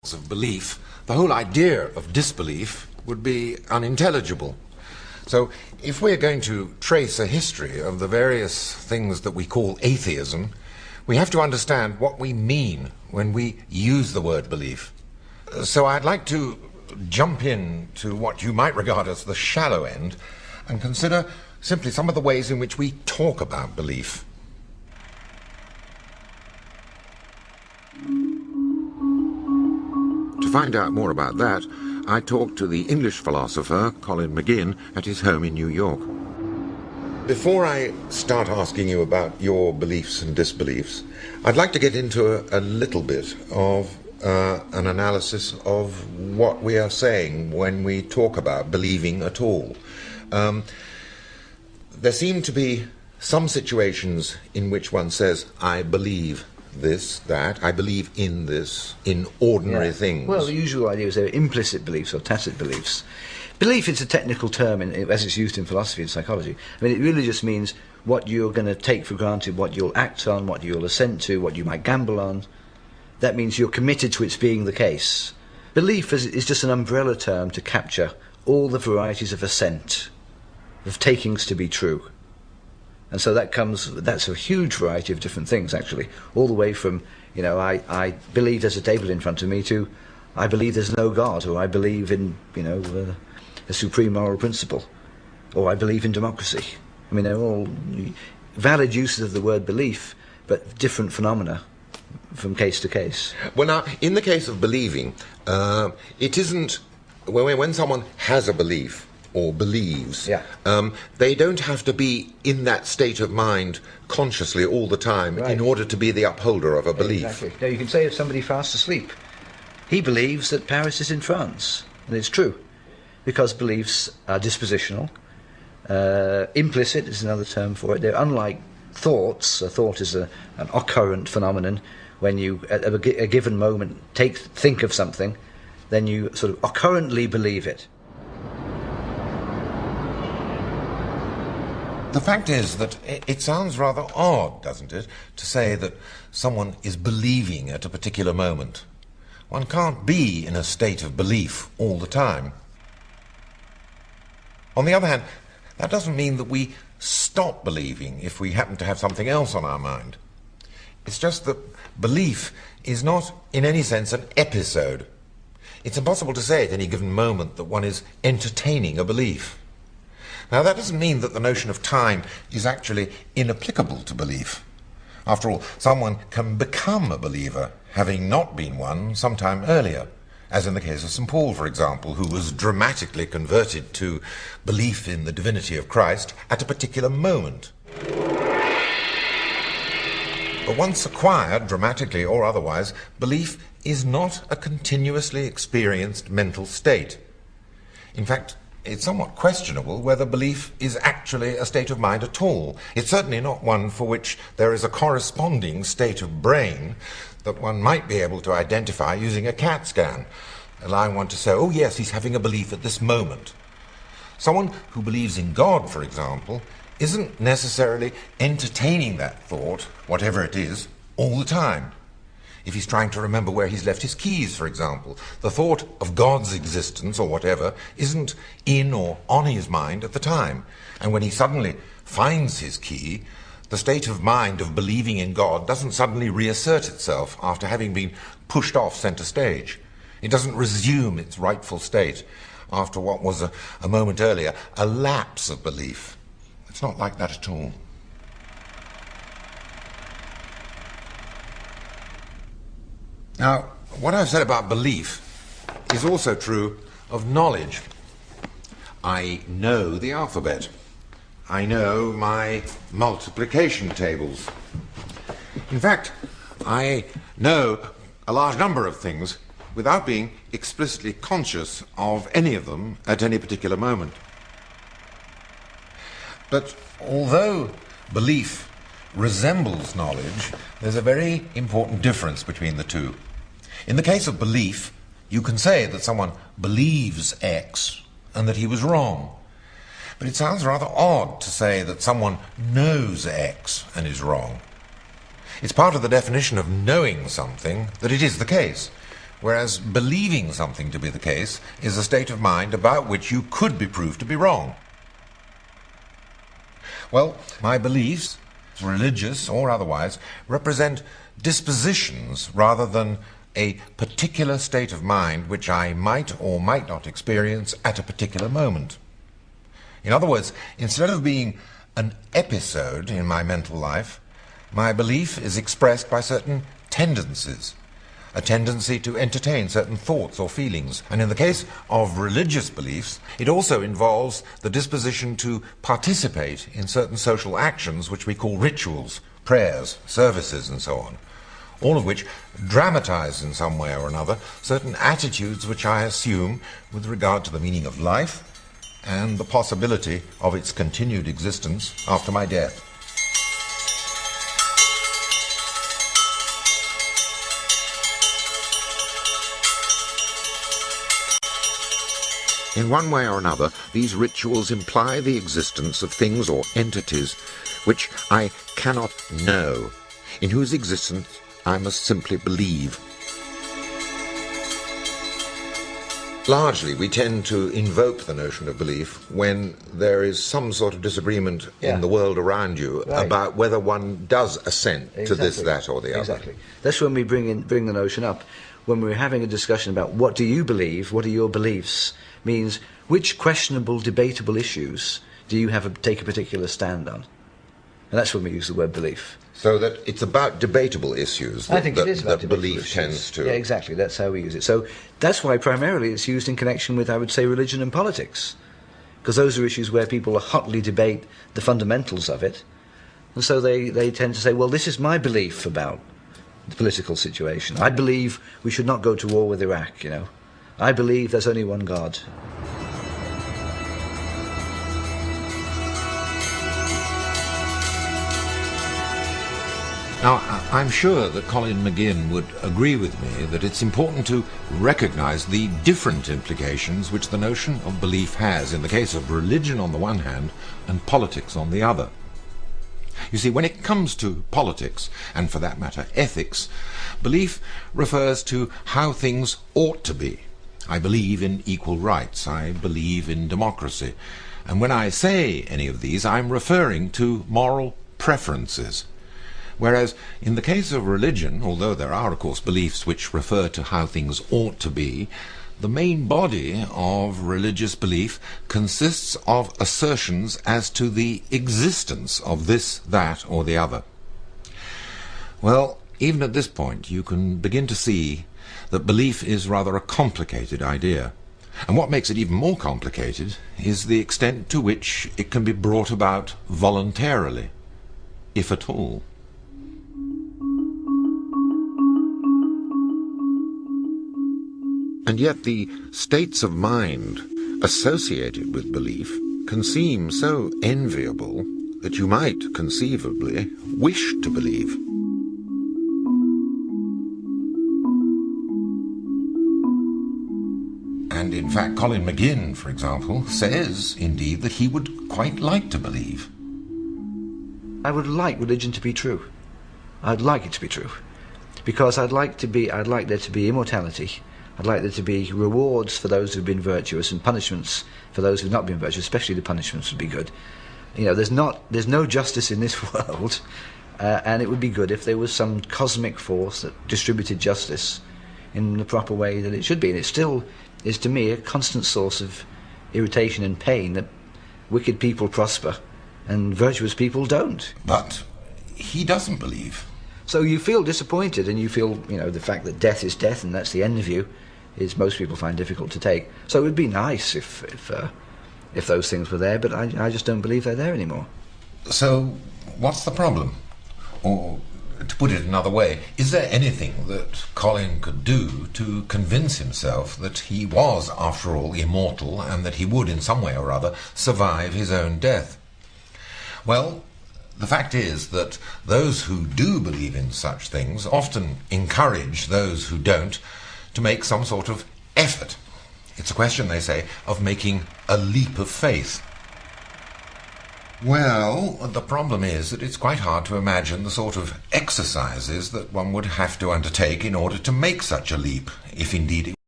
of belief, the whole idea of disbelief would be unintelligible. So if we're going to trace a history of the various things that we call atheism, we have to understand what we mean when we use the word belief. So I'd like to jump in to what you might regard as the shallow end and consider simply some of the ways in which we talk about belief. To find out more about that, I talked to the English philosopher Colin McGinn at his home in New York. Before I start asking you about your beliefs and disbeliefs, I'd like to get into a little bit of an analysis of what we are saying when we talk about believing at all. There seem to be some situations in which one says, I believe this, that, I believe in this, in ordinary things. Well, the usual idea is they're implicit beliefs or tacit beliefs. Belief is a technical term as it's used in philosophy and psychology. I mean, it really just means what you're going to take for granted, what you'll act on, what you'll assent to, what you might gamble on. That means you're committed to its being the case. Belief is just an umbrella term to capture all the varieties of assent, of takings to be true. And so that's a huge variety of different things, actually, all the way from, I believe there's a table in front of me to I believe there's no God, or I believe in, a supreme moral principle, or I believe in democracy. I mean, they're all valid uses of the word belief, but different phenomena from case to case. Well, now, in the case of believing, it isn't, when someone has a belief, or believes, they don't have to be in that state of mind consciously all the time in order to be the upholder of a belief. Exactly. Now, you can say if somebody fast asleep, he believes that Paris is in France, and it's true, because beliefs are dispositional. Implicit is another term for it. They're unlike thoughts. A thought is an occurrent phenomenon. When you, at a given moment, think of something, then you sort of occurrently believe it. The fact is that it sounds rather odd, doesn't it, to say that someone is believing at a particular moment. One can't be in a state of belief all the time. On the other hand, that doesn't mean that we stop believing if we happen to have something else on our mind. It's just that belief is not, in any sense, an episode. It's impossible to say at any given moment that one is entertaining a belief. Now, that doesn't mean that the notion of time is actually inapplicable to belief. After all, someone can become a believer, having not been one sometime earlier, as in the case of St. Paul, for example, who was dramatically converted to belief in the divinity of Christ at a particular moment. But once acquired, dramatically or otherwise, belief is not a continuously experienced mental state. In fact, it's somewhat questionable whether belief is actually a state of mind at all. It's certainly not one for which there is a corresponding state of brain that one might be able to identify using a CAT scan, allowing one to say, oh yes, he's having a belief at this moment. Someone who believes in God, for example, isn't necessarily entertaining that thought, whatever it is, all the time. If he's trying to remember where he's left his keys, for example, the thought of God's existence or whatever isn't in or on his mind at the time. And when he suddenly finds his key, the state of mind of believing in God doesn't suddenly reassert itself after having been pushed off center stage. It doesn't resume its rightful state after what was a moment earlier a lapse of belief. It's not like that at all. Now, what I've said about belief is also true of knowledge. I know the alphabet. I know my multiplication tables. In fact, I know a large number of things without being explicitly conscious of any of them at any particular moment. But although belief resembles knowledge, there's a very important difference between the two. In the case of belief, you can say that someone believes X and that he was wrong. But it sounds rather odd to say that someone knows X and is wrong. It's part of the definition of knowing something that it is the case. whereas believing something to be the case is a state of mind about which you could be proved to be wrong. Well, my beliefs, religious or otherwise, represent dispositions rather than a particular state of mind which I might or might not experience at a particular moment. In other words, instead of being an episode in my mental life, my belief is expressed by certain tendencies, a tendency to entertain certain thoughts or feelings. And in the case of religious beliefs, it also involves the disposition to participate in certain social actions which we call rituals, prayers, services, and so on, all of which dramatize in some way or another certain attitudes which I assume with regard to the meaning of life and the possibility of its continued existence after my death. In one way or another, these rituals imply the existence of things or entities which I cannot know, in whose existence I must simply believe. Largely, we tend to invoke the notion of belief when there is some sort of disagreement in the world around you about whether one does assent to this, that, or the other. Exactly. That's when we bring the notion up. When we're having a discussion about what do you believe, what are your beliefs, means which questionable, debatable issues do you take a particular stand on? And that's when we use the word belief. So that it's about debatable issues that, I think it is about that belief tends to... Yeah, exactly. That's how we use it. So that's why primarily it's used in connection with, I would say, religion and politics. Because those are issues where people hotly debate the fundamentals of it. And so they tend to say, well, this is my belief about the political situation. I believe we should not go to war with Iraq, I believe there's only one God. Now, I'm sure that Colin McGinn would agree with me that it's important to recognize the different implications which the notion of belief has in the case of religion on the one hand and politics on the other. You see, when it comes to politics, and for that matter ethics, belief refers to how things ought to be. I believe in equal rights, I believe in democracy, and when I say any of these, I'm referring to moral preferences. Whereas in the case of religion, although there are of course beliefs which refer to how things ought to be, the main body of religious belief consists of assertions as to the existence of this, that, or the other. Well, even at this point you can begin to see that belief is rather a complicated idea. And what makes it even more complicated is the extent to which it can be brought about voluntarily, if at all. And yet the states of mind associated with belief can seem so enviable that you might conceivably wish to believe. And in fact, Colin McGinn, for example, says, indeed, that he would quite like to believe. I would like religion to be true. I'd like it to be true. Because I'd like there to be immortality. I'd like there to be rewards for those who've been virtuous and punishments for those who've not been virtuous, especially the punishments would be good. There's no justice in this world, and it would be good if there was some cosmic force that distributed justice in the proper way that it should be. And it still is, to me, a constant source of irritation and pain that wicked people prosper and virtuous people don't. But he doesn't believe. So you feel disappointed, and you feel, the fact that death is death and that's the end of you, is most people find difficult to take. So it would be nice if those things were there, but I just don't believe they're there anymore. So what's the problem? Or, to put it another way, is there anything that Colin could do to convince himself that he was, after all, immortal and that he would, in some way or other, survive his own death? Well, the fact is that those who do believe in such things often encourage those who don't to make some sort of effort. It's a question, they say, of making a leap of faith. Well, the problem is that it's quite hard to imagine the sort of exercises that one would have to undertake in order to make such a leap, if indeed it